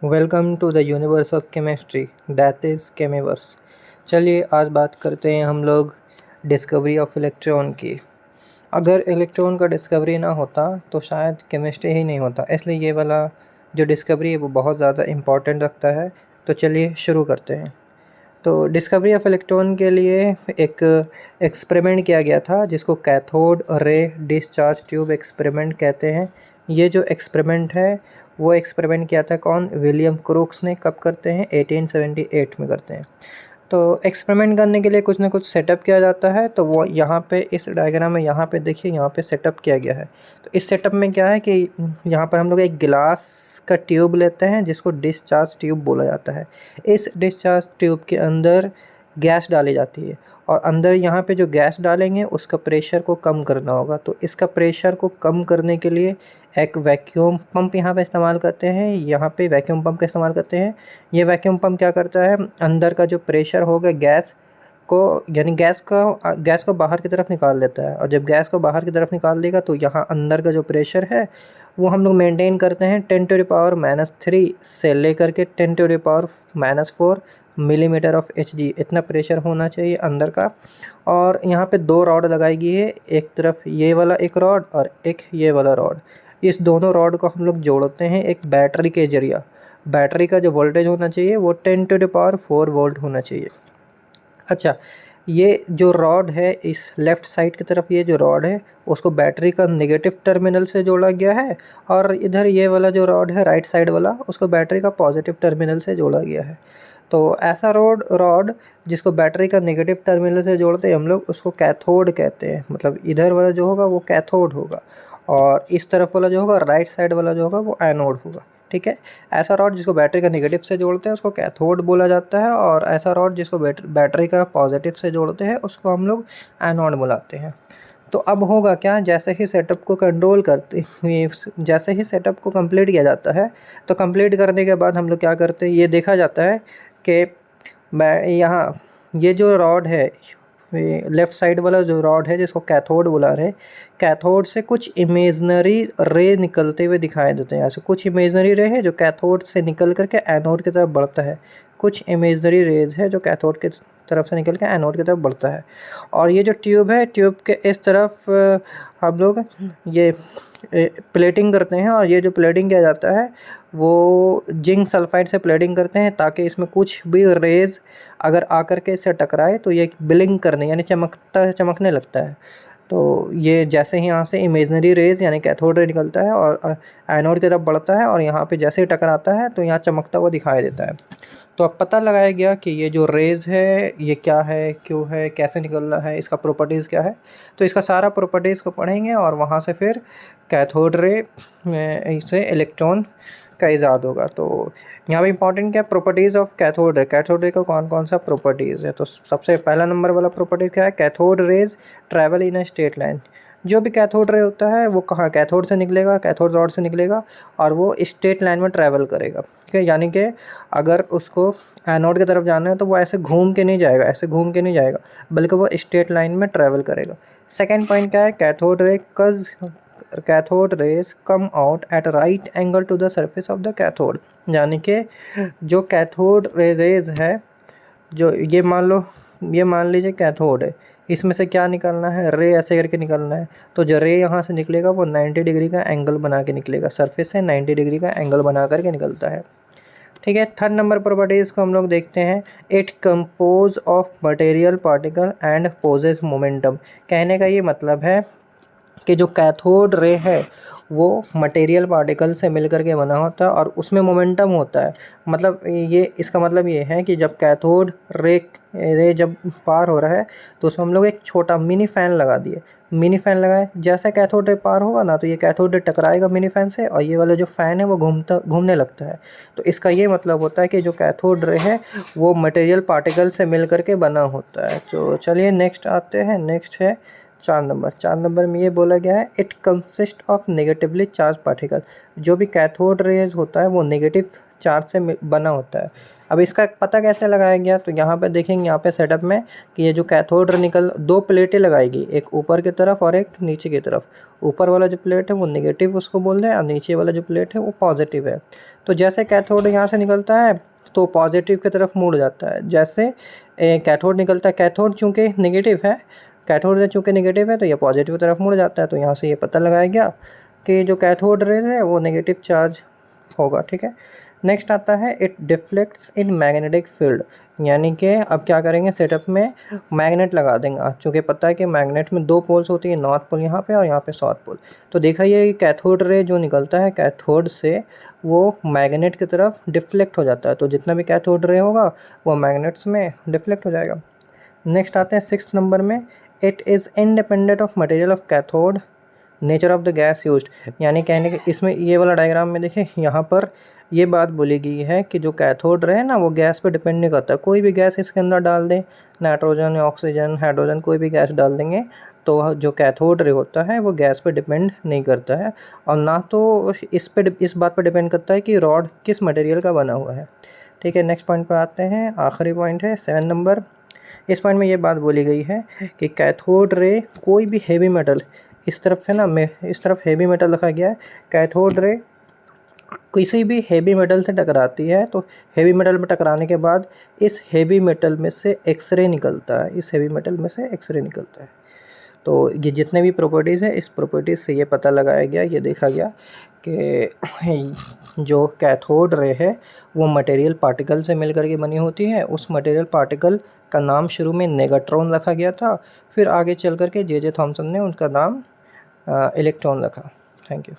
Welcome to the universe of chemistry that is chemiverse. चलिए आज बात करते हैं हम लोग डिस्कवरी ऑफ इलेक्ट्रॉन की। अगर इलेक्ट्रॉन का डिस्कवरी ना होता तो शायद केमिस्ट्री ही नहीं होता, इसलिए ये वाला जो डिस्कवरी है वो बहुत ज़्यादा इम्पॉर्टेंट रखता है। तो चलिए शुरू करते हैं। तो डिस्कवरी ऑफ इलेक्ट्रॉन के लिए एक एक्सपेरिमेंट किया गया था जिसको cathode ray discharge tube experiment कहते हैं। ये जो एक्सपेरिमेंट है वो एक्सपेरिमेंट किया था कौन? विलियम क्रूक्स ने। कब करते हैं? 1878 में करते हैं। तो एक्सपेरिमेंट करने के लिए कुछ ना कुछ सेटअप किया जाता है, तो वो यहाँ पे इस डायग्राम में यहाँ पे देखिए, यहाँ पे सेटअप किया गया है। तो इस सेटअप में क्या है कि यहाँ पर हम लोग एक गिलास का ट्यूब लेते हैं जिसको डिस्चार्ज ट्यूब बोला जाता है। इस डिस्चार्ज ट्यूब के अंदर गैस डाली जाती है और अंदर यहाँ पे जो गैस डालेंगे उसका प्रेशर को कम करना होगा। तो इसका प्रेशर को कम करने के लिए एक वैक्यूम पंप यहाँ पे इस्तेमाल करते हैं। यहाँ पे वैक्यूम पंप का इस्तेमाल करते हैं। ये वैक्यूम पंप क्या करता है, अंदर का जो प्रेशर होगा गैस को, यानी गैस को बाहर की तरफ निकाल देता है। और जब गैस को बाहर की तरफ निकाल देगा तो यहाँ अंदर का जो प्रेशर है वो हम लोग मेंटेन करते हैं 10⁻³ से लेकर के 10⁻⁻4 मिलीमीटर ऑफ Hg, इतना प्रेशर होना चाहिए अंदर का। और यहाँ पे दो रॉड लगाई गई है, एक तरफ ये वाला एक रॉड और एक ये वाला रॉड। इस दोनों रॉड को हम लोग जोड़ते हैं एक बैटरी के जरिए। बैटरी का जो वोल्टेज होना चाहिए वो 10⁻⁴ वोल्ट होना चाहिए। अच्छा, ये जो रॉड है इस लेफ़्ट साइड की तरफ, ये जो रॉड है उसको बैटरी का नेगेटिव टर्मिनल से जोड़ा गया है और इधर ये वाला जो रॉड है राइट साइड वाला उसको बैटरी का पॉजिटिव टर्मिनल से जोड़ा गया है। तो ऐसा रॉड जिसको बैटरी का नेगेटिव टर्मिनल से जोड़ते हैं हम लोग उसको कैथोड कहते हैं। मतलब इधर वाला जो होगा वो कैथोड होगा और इस तरफ वाला जो होगा, राइट साइड वाला जो होगा, वो एनोड होगा। ठीक है, ऐसा रॉड जिसको बैटरी का नेगेटिव से जोड़ते हैं उसको कैथोड बोला जाता है और ऐसा रॉड जिसको बैटरी का पॉजिटिव से जोड़ते हैं उसको हम लोग एनोड बुलाते हैं। तो अब होगा क्या, जैसे ही सेटअप को जैसे ही सेटअप को कंप्लीट किया जाता है तो कंप्लीट करने के बाद हम लोग क्या करते हैं, ये देखा जाता है कि यहाँ ये जो रॉड है, लेफ़्ट साइड वाला जो रॉड है जिसको कैथोड बुला रहे, कैथोड से कुछ इमेजनरी रे निकलते हुए दिखाई देते हैं। ऐसे कुछ इमेजनरी रे है जो कैथोड से निकल करके एनोड की तरफ बढ़ता है। कुछ इमेजनरी रेज है जो कैथोड की तरफ से निकल के एनोड की तरफ बढ़ता है। और ये जो ट्यूब है, ट्यूब के इस तरफ हम लोग ये प्लेटिंग करते हैं और ये जो प्लेटिंग किया जाता है वो जिंक सल्फाइड से प्लेटिंग करते हैं ताकि इसमें कुछ भी रेज़ अगर आकर के इससे टकराए तो ये ब्लिंक करने यानी चमकने लगता है। तो ये जैसे ही यहाँ से इमेजनरी रेज़ यानी कैथोड रे निकलता है और एनोड की तरफ बढ़ता है और यहाँ पे जैसे ही टकराता है तो यहाँ चमकता हुआ दिखाई देता है। तो अब पता लगाया गया कि ये जो रेज़ है ये क्या है, क्यों है, कैसे निकल रहा है, इसका प्रॉपर्टीज़ क्या है। तो इसका सारा प्रॉपर्टीज़ को पढ़ेंगे और वहाँ से फिर कैथोड रे से इलेक्ट्रॉन का इजाद होगा। तो यहाँ पे इंपॉर्टेंट क्या है, properties of cathode ray. Cathode ray का कौन कौन सा प्रॉपर्टीज़ है, तो सबसे पहला नंबर वाला प्रॉपर्टीज़ क्या है, cathode raise travel in a straight line. जो भी कैथोड रे होता है वो कहाँ, कैथोड से निकलेगा, कैथोड रॉड से निकलेगा और वो स्ट्रेट लाइन में ट्रैवल करेगा। ठीक है, यानी कि अगर उसको एनोड की तरफ जाना है तो वो ऐसे घूम के नहीं जाएगा, ऐसे घूम के नहीं जाएगा, बल्कि वो स्ट्रेट लाइन में ट्रैवल करेगा। सेकेंड पॉइंट क्या है, cathode rays come out at right angle to the surface of the cathode. यानी कि जो कैथोड रेज है, जो ये मान लीजिए कैथोड है, इसमें से क्या निकलना है, रे ऐसे करके निकलना है। तो जो रे यहाँ से निकलेगा वो 90 डिग्री का एंगल बना के निकलेगा, सरफेस से 90 डिग्री का एंगल बना करके निकलता है। ठीक है, थर्ड नंबर प्रॉपर्टीज़ को हम लोग देखते हैं, it compose of material particle and possess momentum. कहने का ये मतलब है कि जो कैथोड रे है वो मटेरियल पार्टिकल से मिलकर के बना होता है और उसमें मोमेंटम होता है। मतलब ये, इसका मतलब ये है कि जब कैथोड रे जब पार हो रहा है तो उसमें हम लोग एक छोटा मिनी फ़ैन लगा दिए। मिनी फ़ैन लगाए, जैसे कैथोड रे पार होगा ना तो ये कैथोड रे टकराएगा मिनी फ़ैन से और ये वाला जो फ़ैन है वो घूमने लगता है। तो इसका ये मतलब होता है कि जो कैथोड रे है वो मटेरियल पार्टिकल से मिल करके बना होता है। तो चलिए नेक्स्ट आते हैं, नेक्स्ट है 4 नंबर में ये बोला गया है, it consist of negatively charge particle. जो भी कैथोड रेज होता है वो नेगेटिव चार्ज से बना होता है। अब इसका पता कैसे लगाया गया, तो यहाँ पे देखेंगे यहाँ पे सेटअप में कि ये जो कैथोड रे निकल 2 प्लेटें लगाएगी, एक ऊपर की तरफ और एक नीचे की तरफ। ऊपर वाला जो प्लेट है वो नेगेटिव उसको बोल रहे हैं और नीचे वाला जो प्लेट है वो पॉजिटिव है। तो जैसे कैथोड यहाँ से निकलता है तो पॉजिटिव की तरफ मुड़ जाता है। जैसे कैथोड निकलता है, कैथोड चूँकि नेगेटिव है, कैथोड रे चूँकि नेगेटिव है तो ये पॉजिटिव तरफ मुड़ जाता है। तो यहाँ से ये पता लगाया गया कि जो कैथोड रे है वो नेगेटिव चार्ज होगा, ठीक है। नेक्स्ट आता है it deflects in magnetic field, यानी कि अब क्या करेंगे सेटअप में मैग्नेट लगा देंगे। चूँकि पता है कि मैग्नेट में 2 पोल्स होती है, नॉर्थ पोल यहाँ पे और यहाँ पे साउथ पोल। तो देखा ये कैथोड रे जो निकलता है कैथोड से वो मैग्नेट की तरफ डिफ्लेक्ट हो जाता है। तो जितना भी कैथोड रे होगा वो मैग्नेट्स में डिफ्लेक्ट हो जाएगा। नेक्स्ट आते हैं 6th नंबर में, it is independent of material of cathode nature of the gas used, यानी कहने के इसमें ये वाला डायग्राम में देखें यहाँ पर ये बात बोली गई है कि जो कैथोड रे है ना वो गैस पे डिपेंड नहीं करता। कोई भी गैस इसके अंदर डाल दें, नाइट्रोजन, ऑक्सीजन, हाइड्रोजन, कोई भी गैस डाल देंगे तो जो कैथोड रे होता है वो गैस पे डिपेंड नहीं करता है और ना तो इस बात पर डिपेंड करता है कि रॉड किस मटेरियल का बना हुआ है, ठीक है। नेक्स्ट पॉइंट पर आते हैं, आखिरी पॉइंट है 7 नंबर। इस पॉइंट में ये बात बोली गई है कि कैथोड रे कोई भी हेवी मेटल, इस तरफ है ना इस तरफ हेवी मेटल रखा गया है, कैथोड रे किसी भी हेवी मेटल से टकराती है तो हेवी मेटल में टकराने के बाद इस हेवी मेटल में से एक्सरे निकलता है, इस हेवी मेटल में से एक्सरे निकलता है। तो ये जितने भी प्रॉपर्टीज़ है इस प्रॉपर्टीज़ से ये पता लगाया गया, ये देखा गया कि जो कैथोड रे है वो मटेरियल पार्टिकल से मिलकर के बनी होती है। उस मटेरियल पार्टिकल का नाम शुरू में नेगेट्रॉन रखा गया था, फिर आगे चल कर के जे थॉमसन ने उनका नाम इलेक्ट्रॉन रखा। Thank you.